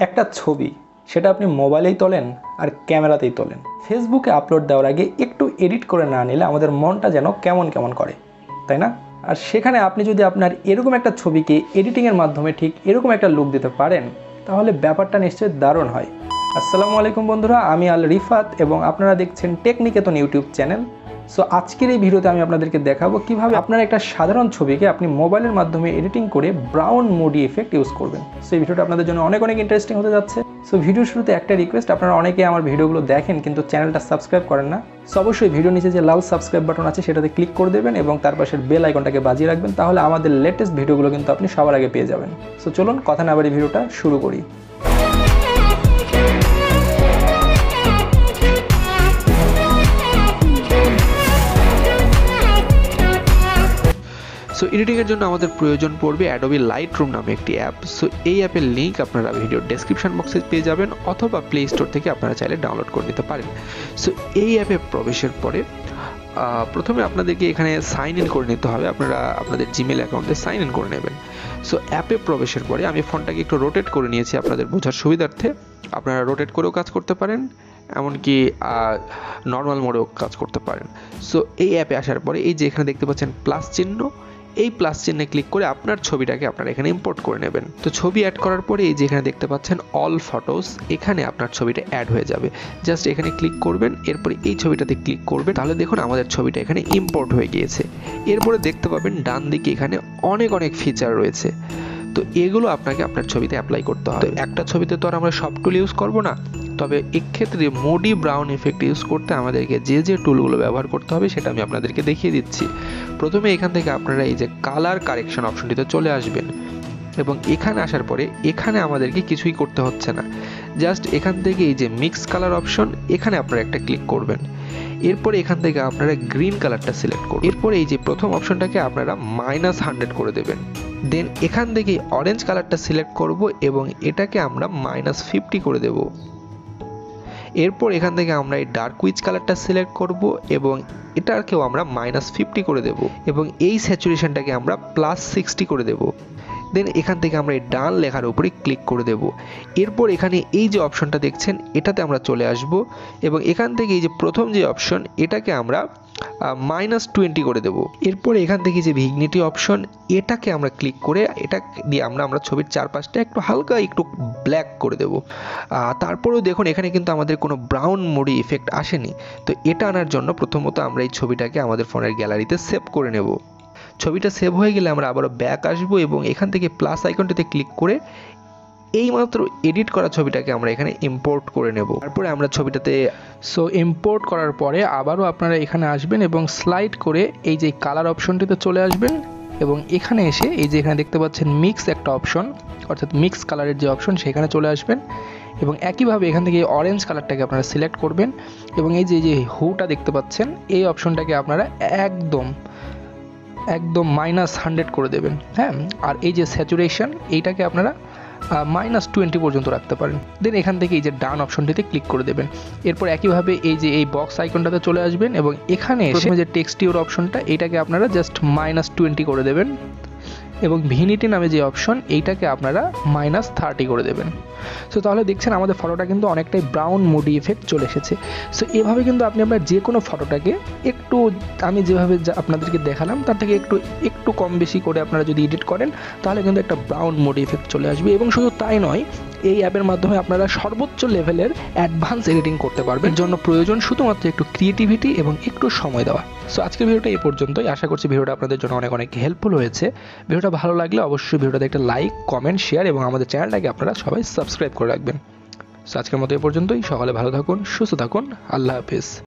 একটা ছবি সেটা আপনি মোবাইলেই তোলেন আর ক্যামেরাতেই তোলেন, ফেসবুকে আপলোড দেওয়ার আগে একটু এডিট করে না নিলে আমাদের মনটা যেন কেমন কেমন করে, তাই না? আর সেখানে আপনি যদি আপনার এরকম একটা ছবিকে এডিটিংয়ের মাধ্যমে ঠিক এরকম একটা লুক দিতে পারেন, তাহলে ব্যাপারটা নিশ্চয়ই দারুণ হয়। আসসালামু আলাইকুম বন্ধুরা, আমি রিফাত এবং আপনারা দেখছেন টেকনিকেতন ইউটিউব চ্যানেল। সো আজকের এই ভিডিওতে আমি আপনাদেরকে দেখাবো কিভাবে আপনারা একটা সাধারণ ছবিকে আপনি মোবাইলের মাধ্যমে এডিটিং করে ব্রাউন মুডি এফেক্ট ইউজ করবেন। সো এই ভিডিওটা আপনাদের জন্য অনেক ইন্টারেস্টিং হতে যাচ্ছে। সো ভিডিও শুরুতে একটা রিকোয়েস্ট, আপনারা অনেকে আমার ভিডিওগুলো দেখেন কিন্তু চ্যানেলটা সাবস্ক্রাইব করেন না। সো অবশ্যই ভিডিও নিচে যে লাল সাবস্ক্রাইব বাটন আছে সেটাতে ক্লিক করে দেবেন এবং তার পাশের বেল আইকনটাকে বাজিয়ে রাখবেন, তাহলে আমাদের লেটেস্ট ভিডিওগুলো কিন্তু আপনি সবার আগে পেয়ে যাবেন। সো চলুন কথা না বাড়িয়ে ভিডিওটা শুরু করি। সো এডিটিংয়ের জন্য আমাদের প্রয়োজন পড়বে অ্যাডোবি লাইটরুম নামে একটি অ্যাপ। সো এই অ্যাপের লিঙ্ক আপনারা ভিডিওর ডেসক্রিপশন বক্সে পেয়ে যাবেন অথবা প্লে স্টোর থেকে আপনারা চাইলে ডাউনলোড করে নিতে পারেন। সো এই অ্যাপে প্রবেশের পরে প্রথমে আপনাদেরকে এখানে সাইন ইন করে নিতে হবে। আপনারা আপনাদের জিমেল অ্যাকাউন্টে সাইন ইন করে নেবেন। সো অ্যাপে প্রবেশের পরে আমি ফোনটাকে একটু রোটেট করে নিয়েছি আপনাদের বোঝার সুবিধার্থে। আপনারা রোটেট করেও কাজ করতে পারেন, এমনকি নর্মাল মোডেও কাজ করতে পারেন। সো এই অ্যাপে আসার পরে এই যে এখানে দেখতে পাচ্ছেন প্লাস চিহ্ন, এই প্লাস চিহ্নে ক্লিক করে আপনার ছবিটাকে আপনারা এখানে ইম্পোর্ট করে নেবেন। তো ছবি অ্যাড করার পরে এই যে এখানে দেখতে পাচ্ছেন অল ফটোস, এখানে আপনার ছবিটা অ্যাড হয়ে যাবে। জাস্ট এখানে ক্লিক করবেন, এরপরে এই ছবিটাতে ক্লিক করবেন, তাহলে দেখুন আমাদের ছবিটা এখানে ইম্পোর্ট হয়ে গিয়েছে। এরপরে দেখতে পাবেন ডান দিকে এখানে অনেক ফিচার রয়েছে। তো এগুলো আপনাকে আপনার ছবিতে অ্যাপ্লাই করতে হবে। একটা ছবিতে তো আর আমরা সব টুল ইউজ করব না, তবে এক্ষেত্রে মুডি ব্রাউন এফেক্ট ইউজ করতে আমাদেরকে যে টুলগুলো ব্যবহার করতে হবে সেটা আমি আপনাদেরকে দেখিয়ে দিচ্ছি। প্রথমে এখান থেকে আপনারা এই যে কালার কারেকশন অপশনটিতে চলে আসবেন এবং এখানে আসার পরে এখানে আমাদেরকে কিছুই করতে হচ্ছে না। জাস্ট এখান থেকে এই যে মিক্স কালার অপশন, এখানে আপনারা একটা ক্লিক করবেন। এরপরে এখান থেকে আপনারা গ্রিন কালারটা সিলেক্ট করবেন। এরপরে এই যে প্রথম অপশনটাকে আপনারা -100 করে দেবেন। দেন এখান থেকে অরেঞ্জ কালারটা সিলেক্ট করব এবং এটাকে আমরা -50 করে দেব। এরপর এখান থেকে আমরা এই ডার্ক উইচ কালারটা সিলেক্ট করব এবং এটাকেও আমরা -50 করে দেব এবং এই স্যাচুরেশনটাকে আমরা +60 করে দেব। দেন এখান থেকে আমরা এই ডান লেখার উপরে ক্লিক করে দেব। এরপর এখানে এই যে অপশনটা দেখছেন এটাতে আমরা চলে আসব এবং এখান থেকে এই যে প্রথম যে অপশন এটাকে আমরা -20 করে দেব। এরপর এখান থেকে যে ভিগনিটি অপশন এটাকে আমরা ক্লিক করে এটা দিয়ে আমরা ছবির চারপাশটা একটু হালকা একটু ব্ল্যাক করে দেব। তারপরেও দেখুন এখানে কিন্তু আমাদের কোনো ব্রাউন মুডি ইফেক্ট আসেনি। তো এটা আনার জন্য প্রথমত আমরা এই ছবিটাকে আমাদের ফোনের গ্যালারিতে সেভ করে নেব। ছবিটা সেভ হয়ে গেলে আমরা আবারও ব্যাক আসবো এবং এখান থেকে প্লাস আইকনটিতে ক্লিক করে এইমাত্র এডিট করা ছবিটাকে আমরা এখানে ইম্পোর্ট করে নেব। তারপরে আমরা ছবিটাতে ইম্পোর্ট করার পরে আবারও আপনারা এখানে আসবেন এবং স্লাইড করে এই যে কালার অপশনটিতে চলে আসবেন এবং এখানে এসে এই যে এখানে দেখতে পাচ্ছেন মিক্স একটা অপশন, অর্থাৎ মিক্স কালারের যে অপশন সেখানে চলে আসবেন এবং একইভাবে এখান থেকে অরেঞ্জ কালারটাকে আপনারা সিলেক্ট করবেন এবং এই যে হুটা দেখতে পাচ্ছেন এই অপশনটাকে আপনারা একদম -100 করে দেবেন। হ্যাঁ, আর এই যে স্যাচুরেশন এইটাকে আপনারা -20 পর্যন্ত রাখতে পারেন। দেন এখান থেকে এই যে ডান অপশনটিতে ক্লিক করে দেবেন। এরপর একইভাবে এই যে এই বক্স আইকনটাতে চলে আসবেন এবং এখানে এসে যে টেক্সটিউর অপশনটা এইটাকে আপনারা জাস্ট -20 করে দেবেন এবং ভিনিটি নামে যে অপশন এইটাকে আপনারা -30 করে দেবেন। সো তাহলে দেখছেন আমাদের ফটোটা কিন্তু অনেকটাই ব্রাউন মুডি ইফেক্ট চলে এসেছে। সো এভাবে কিন্তু আপনি আপনার যে কোনো ফটোটাকে একটু আমি যেভাবে আপনাদেরকে দেখালাম তার থেকে একটু কম বেশি করে আপনারা যদি এডিট করেন তাহলে কিন্তু একটা ব্রাউন মুডি ইফেক্ট চলে আসবে। এবং শুধু তাই নয়, এই অ্যাপের মাধ্যমে আপনারা সর্বোচ্চ লেভেলের অ্যাডভান্স এডিটিং করতে পারবেন। এর জন্য প্রয়োজন শুধুমাত্র একটু ক্রিয়েটিভিটি এবং একটু সময় দেওয়া। সো আজকের ভিডিওটা এই পর্যন্তই। আশা করছি ভিডিওটা আপনাদের জন্য অনেক হেল্পফুল হয়েছে। ভিডিওটা ভালো লাগলে অবশ্যই ভিডিওটাতে একটা লাইক, কমেন্ট, শেয়ার এবং আমাদের চ্যানেলটাকে আপনারা সবাই সাবস্ক্রাইব করে রাখবেন। সো আজকের মতো এই পর্যন্তই। সকালে ভালো থাকুন, সুস্থ থাকুন, আল্লাহ হাফেজ।